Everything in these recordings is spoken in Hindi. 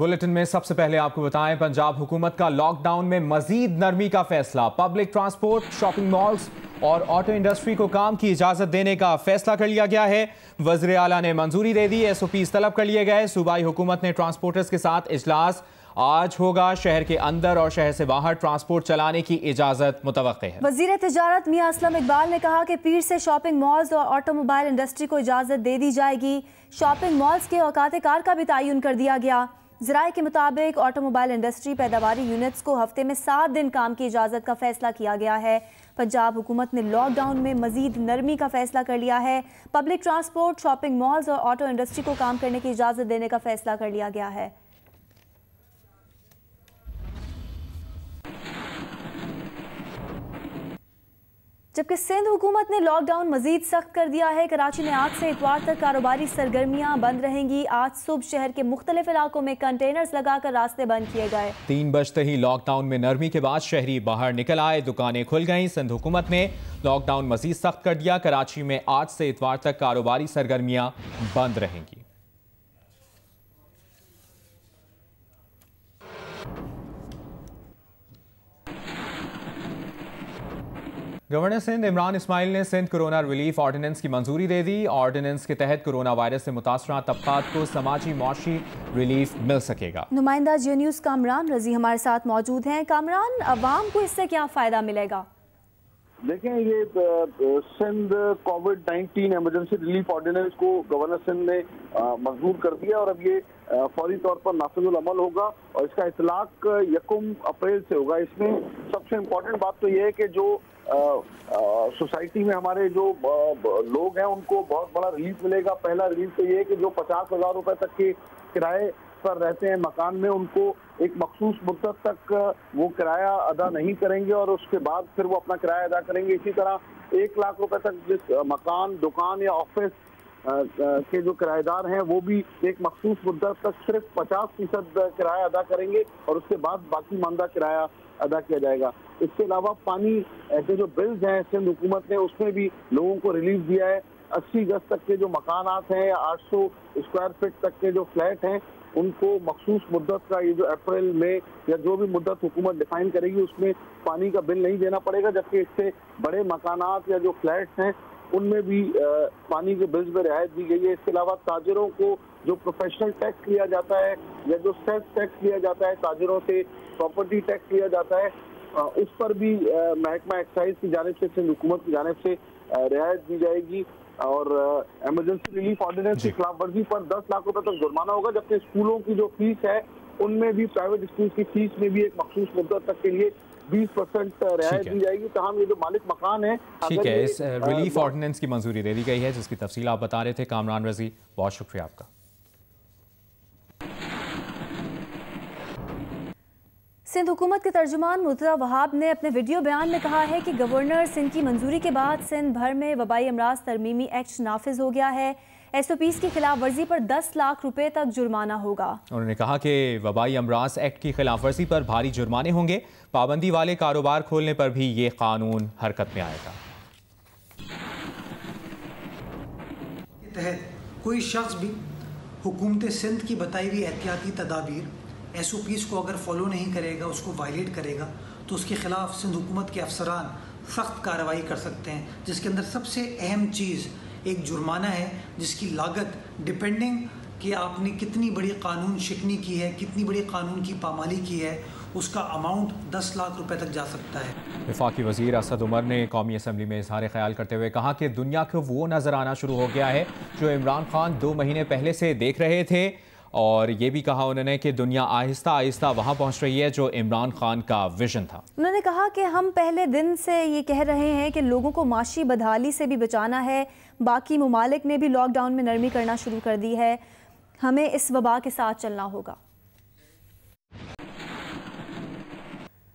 बुलेटिन में सबसे पहले आपको बताएं, पंजाब हुकूमत का लॉकडाउन में मजीद नरमी का फैसला। पब्लिक ट्रांसपोर्ट, शॉपिंग मॉल्स और ऑटो इंडस्ट्री को काम की इजाजत देने का फैसला कर लिया गया है। वज़ीर आला ने मंजूरी दे दी, SOPs तलब कर लिए गए। सूबाई हुकूमत ने ट्रांसपोर्टर्स के साथ इजलास आज होगा। शहर के अंदर और शहर से बाहर ट्रांसपोर्ट चलाने की इजाजत मुतवक्के है। वजीर तिजारत मियां असलम इकबाल ने कहा कि पीर से शॉपिंग मॉल्स और ऑटोमोबाइल इंडस्ट्री को इजाजत दे दी जाएगी। शॉपिंग मॉल्स के औकात कार का भी तयन कर दिया गया। ज़राए के मुताबिक ऑटोमोबाइल इंडस्ट्री पैदावारी यूनिट्स को हफ्ते में 7 दिन काम की इजाज़त का फैसला किया गया है। पंजाब हुकूमत ने लॉकडाउन में मजीद नरमी का फैसला कर लिया है। पब्लिक ट्रांसपोर्ट, शॉपिंग मॉल्स और ऑटो इंडस्ट्री को काम करने की इजाज़त देने का फैसला कर लिया गया है। जबकि सिंध हुकूमत ने लॉकडाउन मजीद सख्त कर दिया है। कराची में आज से इतवार तक कारोबारी सरगर्मियां बंद रहेंगी। आज सुबह शहर के मुख्तलिफ इलाकों में कंटेनर्स लगाकर रास्ते बंद किए गए। 3 बजते ही लॉकडाउन में नरमी के बाद शहरी बाहर निकल आए, दुकानें खुल गईं। सिंध हुकूमत ने लॉकडाउन मजीद सख्त कर दिया। कराची में आज से इतवार तक कारोबारी सरगर्मियां बंद रहेंगी। गवर्नर सिंध इमरान इस्माइल ने सिंध कोरोना रिलीफ ऑर्डिनेंस की मंजूरी दे दी। ऑर्डिनेंस के तहत कोरोना वायरस से मुतासरा तबकात को समाजी मौशी रिलीफ मिल सकेगा। नुमाइंदा जियो न्यूज़ कामरान रजी हमारे साथ मौजूद हैं। कामरान, अवाम को इससे क्या फ़ायदा मिलेगा? देखें, ये सिंध कोविड-19 इमरजेंसी रिलीफ ऑर्डिनेंस को गवर्नर सिंध ने मंजूर कर दिया और अब ये फौरी तौर पर नाफिजुल अमल होगा और इसका इतलाक 1 अप्रैल से होगा। इसमें सबसे इम्पोर्टेंट बात तो ये है कि जो सोसाइटी में हमारे जो लोग हैं उनको बहुत बड़ा रिलीफ मिलेगा। पहला रिलीफ तो ये है कि जो 50,000 रुपए तक के किराए पर रहते हैं मकान में, उनको एक मखसूस मुद्दत तक वो किराया अदा नहीं करेंगे और उसके बाद फिर वो अपना किराया अदा करेंगे। इसी तरह 1 लाख रुपए तक जिस मकान, दुकान या ऑफिस के जो किराएदार हैं वो भी एक मखसूस मुद्दत तक सिर्फ 50% किराया अदा करेंगे और उसके बाद बाकी मानदा किराया अदा किया जाएगा। इसके अलावा पानी के जो बिल्स हैं सिंध हुकूमत ने उसमें भी लोगों को रिलीफ दिया है। 80 गज तक के जो मकानात हैं या 800 स्क्वायर फीट तक के जो फ्लैट हैं उनको मखसूस मुद्दत का ये जो अप्रैल में या जो भी मुद्दत हुकूमत डिफाइन करेगी उसमें पानी का बिल नहीं देना पड़ेगा। जबकि इससे बड़े मकानात या जो फ्लैट्स हैं उनमें भी पानी के बिल्स में रियायत दी गई है। इसके अलावा ताजिरों को जो प्रोफेशनल टैक्स लिया जाता है या जो सेल्फ टैक्स लिया जाता है, ताजिरों से प्रॉपर्टी टैक्स लिया जाता है, उस पर भी महकमा एक्साइज की जानिब से, सिंध हुकूमत की जानिब से रियायत दी जाएगी और इमरजेंसी रिलीफ ऑर्डिनेंस की खिलाफ वर्जी पर 10 लाख रुपए तक जुर्माना होगा। जबकि स्कूलों की जो फीस है उनमें भी, प्राइवेट स्कूल की फीस में भी एक मखसूस मुद्दत तक के लिए 20% रियायत दी जाएगी। तमाम ये जो मालिक मकान है, ठीक है, इस रिलीफ ऑर्डिनेंस की मंजूरी दे दी गई है जिसकी तफसील आप बता रहे थे। कामरान रजी, बहुत शुक्रिया आपका। सिंध हुकूमत के तर्जुमान मुर्तज़ा वहाब ने अपने वीडियो बयान में कहा है कि गवर्नर सिंध की मंजूरी के बाद सिंध भर में वबाई अमराज तरमीमी एक्ट नाफिज हो गया है। SOPs की खिलाफ वर्जी पर 10 लाख रुपए तक जुर्माना होगा। उन्होंने कहा कि वबाई अमराज एक्ट की खिलाफ वर्जी पर भारी जुर्माने होंगे। पाबंदी वाले कारोबार खोलने पर भी ये कानून हरकत में आएगा। तहत कोई शख्स भी हुकूमत सिंध की बताई हुई एहतियाती तदाबीर SOPs को अगर फॉलो नहीं करेगा, उसको वायलेट करेगा, तो उसके खिलाफ सिंध हुकूमत के अफसरान सख्त कार्रवाई कर सकते हैं। जिसके अंदर सबसे अहम चीज़ एक जुर्माना है जिसकी लागत डिपेंडिंग कि आपने कितनी बड़ी कानून शिकनी की है, कितनी बड़ी कानून की पामाली की है, उसका अमाउंट 10 लाख रुपए तक जा सकता है। वफाकी वज़ीर असद उमर ने कौमी असम्बली में इजहार ख्याल करते हुए कहा कि दुनिया को वो नज़र आना शुरू हो गया है जो इमरान खान 2 महीने पहले से देख रहे थे और ये भी कहा उन्होंने कि दुनिया आहिस्ता आहिस्ता वहाँ पहुँच रही है जो इमरान खान का विजन था। उन्होंने कहा कि हम पहले दिन से ये कह रहे हैं कि लोगों को माशी बदहाली से भी बचाना है। बाकी ममालिक ने भी लॉकडाउन में नरमी करना शुरू कर दी है। हमें इस वबा के साथ चलना होगा।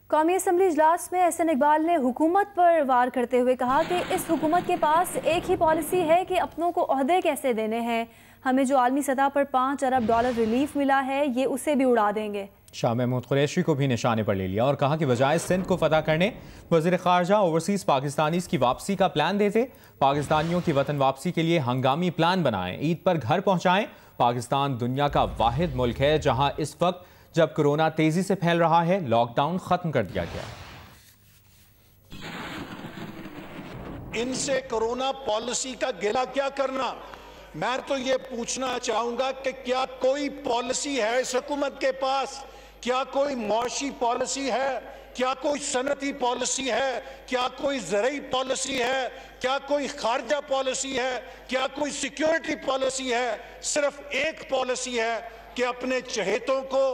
कौमी असम्बली इजलास में SN इकबाल ने हुकूमत पर वार करते हुए कहा कि इस हुकूमत के पास एक ही पॉलिसी है कि अपनों को ओहदे कैसे देने हैं। हमें जो आलमी सतह पर $5 अरब रिलीफ मिला है ये उसे भी उड़ा देंगे। शाह महमूद कुरैशी को भी निशाने पर ले लिया और कहा कि बजाय सिंध को फतह करने वज़ीर ख़ारजा ओवरसीज़ पाकिस्तानीज़ की वापसी का प्लान देते, पाकिस्तानियों की वतन वापसी के लिए हंगामी प्लान बनाएं, ईद पर घर पहुँचाएँ, पाकिस्तान दुनिया का वाहिद मुल्क है जहां इस वक्त जब कोरोना तेजी से फैल रहा है, लॉकडाउन खत्म कर दिया गया। इनसे कोरोना पॉलिसी का गिला क्या करना। मैं तो ये पूछना चाहूंगा कि क्या कोई पॉलिसी है इस हुकूमत के पास? क्या कोई मौशी पॉलिसी है? क्या कोई सनती पॉलिसी है? क्या कोई ज़रई पॉलिसी है? क्या कोई खारजा पॉलिसी है? क्या कोई सिक्योरिटी पॉलिसी है? सिर्फ एक पॉलिसी है कि अपने चहेतों को,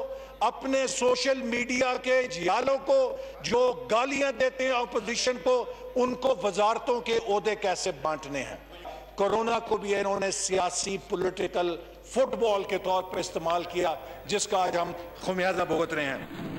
अपने सोशल मीडिया के जियालों को जो गालियां देते हैं अपोजिशन को, उनको वजारतों के ओहदे कैसे बांटने हैं। कोरोना को भी इन्होंने सियासी पॉलिटिकल फुटबॉल के तौर पर इस्तेमाल किया, जिसका आज हम खुमियाजा भुगत रहे हैं।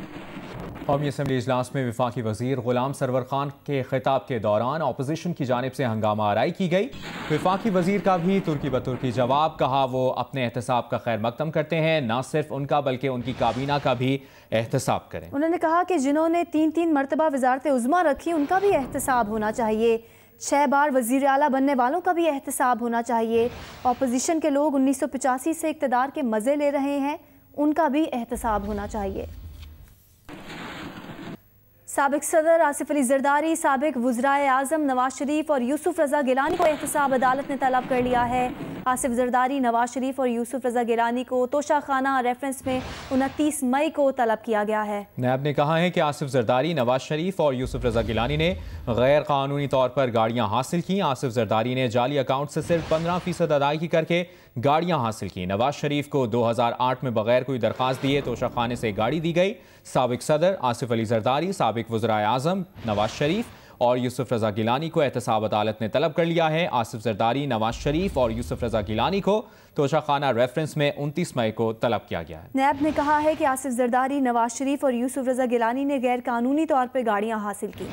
कौमी असम्बली इजलास में वफाकी वजीर गुलाम सरवर खान के खिताब के दौरान अपोजिशन की जानिब से हंगामा आराई की गई। वफाकी वजीर का भी तुर्की बतुर्की जवाब, कहा वो अपने एहतसाब का खैर मकदम करते हैं, न सिर्फ उनका बल्कि उनकी काबीना का भी एहतसाब करें। उन्होंने कहा कि जिन्होंने 3 मरतबा वजारत उज़्मा रखी उनका भी एहतसाब होना चाहिए। 6 बार वजीर आला बनने वालों का भी एहतसाब होना चाहिए। अपोजिशन के लोग 1985 से इक़्तिदार के मज़े ले रहे हैं, उनका भी एहतसाब होना चाहिए। साबिक सदर आसिफ अली जरदारी, साबिक वज़राए आज़म नवाज शरीफ और यूसुफ रज़ा गिलानी को एहतसाब अदालत ने तलब कर लिया है। आसिफ जरदारी, नवाज शरीफ और यूसुफ रज़ा गिलानी को तोशाखाना रेफरेंस में 29 मई को तलब किया गया है। नैब ने कहा है कि आसिफ जरदारी, नवाज शरीफ और यूसुफ रज़ा गिलानी ने गैर कानूनी तौर पर गाड़ियाँ हासिल की। आसिफ जरदारी ने जाली अकाउंट से सिर्फ 15% अदायगी करके गाड़ियाँ हासिल की। नवाज शरीफ को 2008 में बगैर कोई दरख्वास्त दिए तोशाखाने से गाड़ी दी गई। साबिक सदर आसिफ अली जरदारी, साबिक वज़राए आज़म नवाज शरीफ और यूसुफ रज़ा गिलानी को एहतसाब अदालत ने तलब कर लिया है। आसिफ जरदारी, नवाज शरीफ और यूसुफ रज़ा गिलानी को तोशाखाना रेफरेंस में 29 मई को तलब किया गया है। नैब ने कहा है कि आसिफ जरदारी, नवाज शरीफ और यूसुफ रज़ा गिलानी ने गैर कानूनी तौर पर गाड़ियाँ हासिल की।